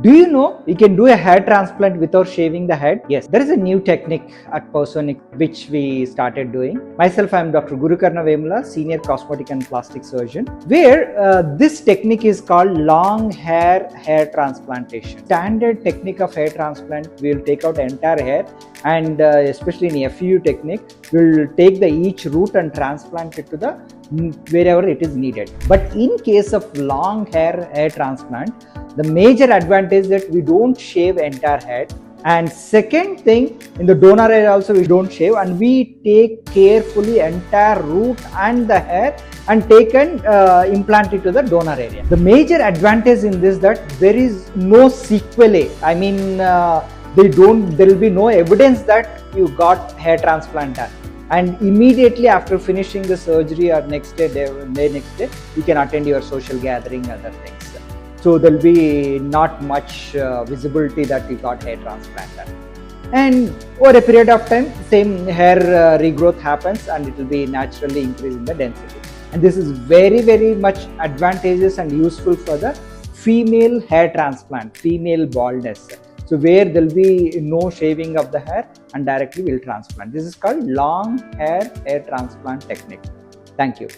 Do you know you can do a hair transplant without shaving the head? Yes, there is a new technique at Personiks which we started doing. Myself, I am Dr. Gurukarna Vemula, Senior Cosmetic and Plastic Surgeon, where this technique is called long hair transplantation. Standard technique of hair transplant, we will take out entire hair, and especially in FU technique, we will take the each root and transplant it to the wherever it is needed. But in case of long hair transplant, the major advantage that we don't shave entire head, and second thing, in the donor area also we don't shave, and we take carefully entire root and the hair and take and implant it to the donor area. The major advantage in this that there is no sequelae. I mean, there will be no evidence that you got hair transplant done. And immediately after finishing the surgery or next day, you can attend your social gathering, other things. So there will be not much visibility that you got hair transplant done. And over a period of time, same hair regrowth happens, and it will be naturally increasing the density. And this is very, very much advantageous and useful for the female hair transplant, female baldness. So where there will be no shaving of the hair and directly will transplant. This is called long hair transplant technique. Thank you.